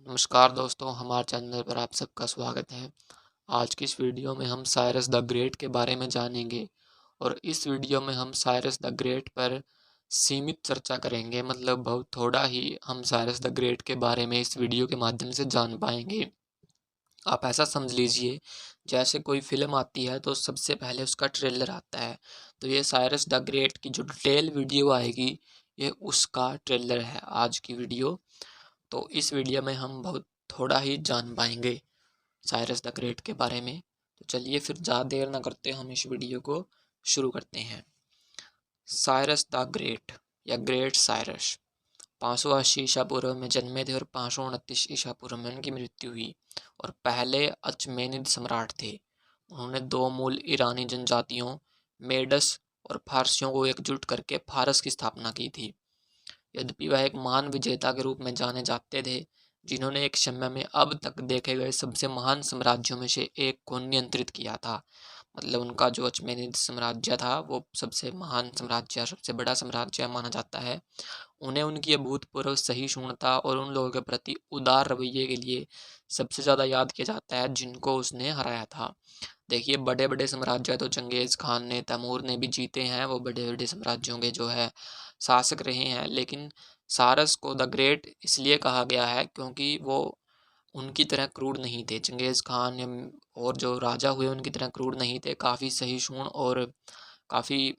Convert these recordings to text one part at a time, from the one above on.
नमस्कार दोस्तों, हमारे चैनल पर आप सबका स्वागत है। आज की इस वीडियो में हम साइरस द ग्रेट के बारे में जानेंगे और इस वीडियो में हम साइरस द ग्रेट पर सीमित चर्चा करेंगे। मतलब बहुत थोड़ा ही हम साइरस द ग्रेट के बारे में इस वीडियो के माध्यम से जान पाएंगे। आप ऐसा समझ लीजिए, जैसे कोई फ़िल्म आती है तो सबसे पहले उसका ट्रेलर आता है। तो ये साइरस द ग्रेट की जो डिटेल वीडियो आएगी, ये उसका ट्रेलर है आज की वीडियो। तो इस वीडियो में हम बहुत थोड़ा ही जान पाएंगे साइरस द ग्रेट के बारे में। तो चलिए फिर ज़्यादा देर ना करते हम इस वीडियो को शुरू करते हैं। साइरस द ग्रेट या ग्रेट साइरस 580 ईसा पूर्व में जन्मे थे और 529 ईसा पूर्व में उनकी मृत्यु हुई और पहले अचमेनिद सम्राट थे। उन्होंने दो मूल ईरानी जनजातियों मेडस और फारसियों को एकजुट करके फारस की स्थापना की थी। यद्यपि वह एक महान विजेता के रूप में जाने जाते थे, जिन्होंने एक समय में अब तक देखे गए सबसे महान साम्राज्यों में से एक को नियंत्रित किया था। मतलब उनका जो अचमेनिद साम्राज्य था वो सबसे महान साम्राज्य, सबसे बड़ा साम्राज्य माना जाता है। उन्हें उनकी अभूतपूर्व सहिष्णुता और उन लोगों के प्रति उदार रवैये के लिए सबसे ज़्यादा याद किया जाता है जिनको उसने हराया था। देखिए, बड़े बड़े साम्राज्य तो चंगेज़ खान ने, तैमूर ने भी जीते हैं। वो बड़े बड़े साम्राज्यों के जो है शासक रहे हैं, लेकिन सारस को द ग्रेट इसलिए कहा गया है क्योंकि वो उनकी तरह क्रूर नहीं थे। चंगेज़ खान और जो राजा हुए उनकी तरह क्रूर नहीं थे। काफ़ी सहिष्णु और काफ़ी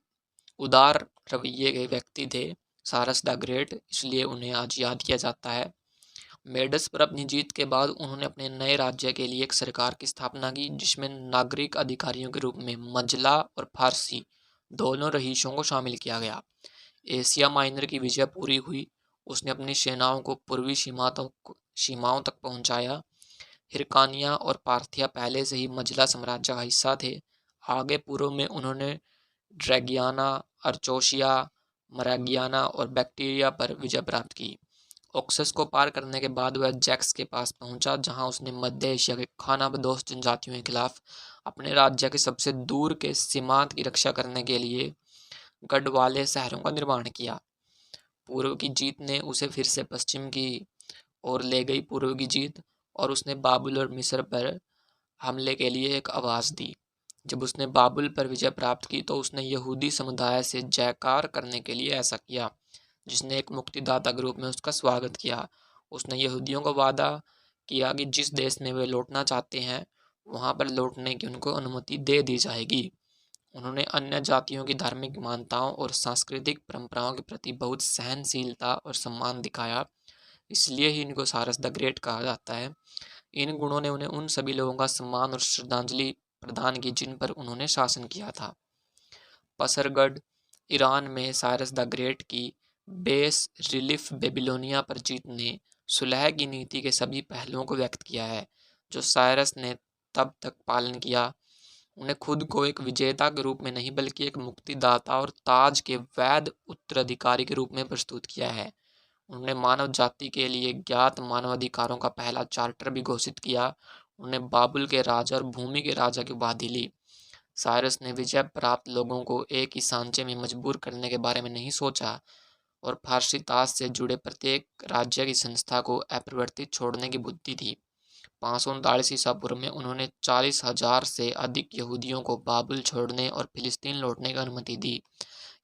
उदार रवैये के व्यक्ति थे सारस द ग्रेट, इसलिए उन्हें आज याद किया जाता है। मेडस पर अपनी जीत के बाद उन्होंने अपने नए राज्य के लिए एक सरकार की स्थापना की, जिसमें नागरिक अधिकारियों के रूप में मजला और फारसी दोनों रईसों को शामिल किया गया। एशिया माइनर की विजय पूरी हुई। उसने अपनी सेनाओं को पूर्वी सीमाओं तक पहुंचाया। हिरकानिया और पार्थिया पहले से ही मजला साम्राज्य का हिस्सा थे। आगे पूर्व में उन्होंने ड्रैगियाना, अर्चोशिया, मरागियाना और बैक्टीरिया पर विजय प्राप्त की। ऑक्सस को पार करने के बाद वह जैक्स के पास पहुंचा, जहां उसने मध्य एशिया के खानाबदोश जनजातियों के खिलाफ अपने राज्य के सबसे दूर के सीमांत की रक्षा करने के लिए गढ़ वाले शहरों का निर्माण किया। पूर्व की जीत ने उसे फिर से पश्चिम की ओर ले गई। पूर्व की जीत और उसने बाबुल और मिस्र पर हमले के लिए एक आवाज़ दी। जब उसने बाबुल पर विजय प्राप्त की तो उसने यहूदी समुदाय से जयकार करने के लिए ऐसा किया, जिसने एक मुक्तिदाता के रूप में उसका स्वागत किया। उसने यहूदियों को वादा किया कि जिस देश में वे लौटना चाहते हैं, वहाँ पर लौटने की उनको अनुमति दे दी जाएगी। उन्होंने अन्य जातियों की धार्मिक मान्यताओं और सांस्कृतिक परंपराओं के प्रति बहुत सहनशीलता और सम्मान दिखाया, इसलिए ही इनको सारस द ग्रेट कहा जाता है। इन गुणों ने उन्हें उन सभी लोगों का सम्मान और श्रद्धांजलि प्रदान की जिन पर उन्होंने शासन किया था। पसरगढ़ ईरान में साइरस द ग्रेट की बेस रिलीफ बेबीलोनिया पर जीत ने सुलह की नीति के सभी पहलुओं को व्यक्त किया है, जो साइरस ने तब तक पालन किया। उन्हें खुद को एक विजेता के रूप में नहीं, बल्कि एक मुक्तिदाता और ताज के वैध उत्तराधिकारी के रूप में प्रस्तुत किया है। उन्होंने मानव जाति के लिए ज्ञात मानवाधिकारों का पहला चार्टर भी घोषित किया। उन्होंने बाबुल के राजा और भूमि के राजा की उपाधि ली। साइरस ने विजय प्राप्त लोगों को एक ही सांचे में मजबूर करने के बारे में नहीं सोचा और फारसी ताज से जुड़े प्रत्येक राज्य की संस्था को अपरिवर्तित छोड़ने की बुद्धि थी। 539 ईसा पूर्व में उन्होंने 40,000 से अधिक यहूदियों को बाबुल छोड़ने और फिलिस्तीन लौटने की अनुमति दी।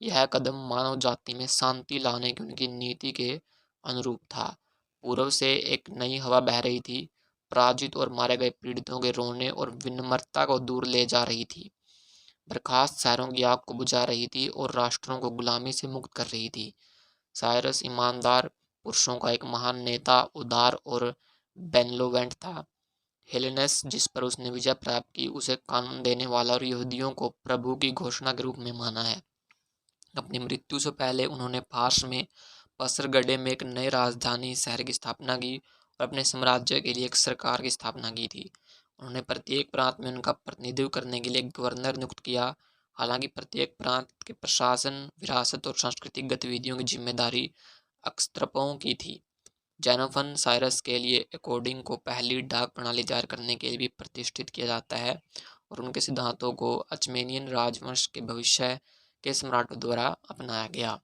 यह कदम मानव जाति में शांति लाने की उनकी नीति के अनुरूप था। पूर्व से एक नई हवा बह रही थी, पराजित और मारे गए पीड़ितों के रोने और विनम्रता को दूर ले जा रही थी। बर्खास्त शहरों की आग को बुझा रही थी और राष्ट्रों को गुलामी से मुक्त कर रही थी। साइरस ईमानदार पुरुषों का एक महान नेता, उदार और बेनलोवेंट था। हेलेनस, जिस पर उसने विजय प्राप्त की, उसे कानून देने वाला और यहूदियों को प्रभु की घोषणा के रूप में माना है। अपनी मृत्यु से पहले उन्होंने फारस में पसरगढ़े में एक नई राजधानी शहर की स्थापना की और अपने साम्राज्य के लिए एक सरकार की स्थापना की थी। उन्होंने प्रत्येक प्रांत में उनका प्रतिनिधित्व करने के लिए एक गवर्नर नियुक्त किया। हालांकि प्रत्येक प्रांत के प्रशासन, विरासत और सांस्कृतिक गतिविधियों की जिम्मेदारी अक्सत्रपों की थी। जेनोफन साइरस के लिए अकॉर्डिंग को पहली डाक प्रणाली तैयार करने के लिए भी प्रतिष्ठित किया जाता है और उनके सिद्धांतों को अचमेनियन राजवंश के भविष्य के सम्राटों द्वारा अपनाया गया।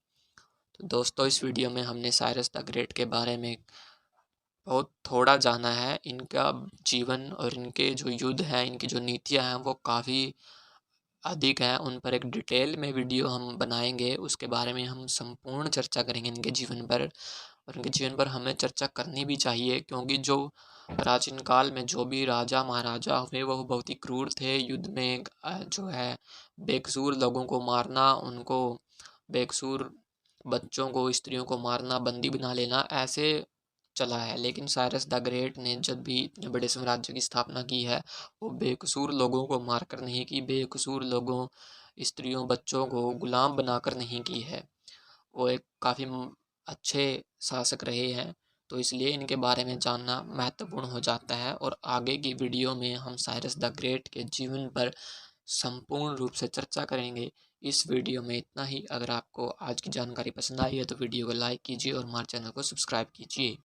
तो दोस्तों, इस वीडियो में हमने साइरस द ग्रेट के बारे में बहुत थोड़ा जाना है। इनका जीवन और इनके जो युद्ध हैं, इनकी जो नीतियाँ हैं वो काफ़ी अधिक हैं। उन पर एक डिटेल में वीडियो हम बनाएँगे, उसके बारे में हम संपूर्ण चर्चा करेंगे इनके जीवन पर। और इनके जीवन पर हमें चर्चा करनी भी चाहिए, क्योंकि जो प्राचीन काल में जो भी राजा महाराजा हुए वो बहुत ही क्रूर थे। युद्ध में जो है बेकसूर लोगों को मारना, उनको बेकसूर बच्चों को, स्त्रियों को मारना, बंदी बना लेना, ऐसे चला है। लेकिन साइरस द ग्रेट ने जब भी इतने बड़े साम्राज्य की स्थापना की है, वो बेकसूर लोगों को मारकर नहीं की, बेकसूर लोगों, स्त्रियों, बच्चों को गुलाम बनाकर नहीं की है। वो एक काफ़ी अच्छे शासक रहे हैं, तो इसलिए इनके बारे में जानना महत्वपूर्ण हो जाता है। और आगे की वीडियो में हम साइरस द ग्रेट के जीवन पर संपूर्ण रूप से चर्चा करेंगे। इस वीडियो में इतना ही। अगर आपको आज की जानकारी पसंद आई है तो वीडियो को लाइक कीजिए और हमारे चैनल को सब्सक्राइब कीजिए।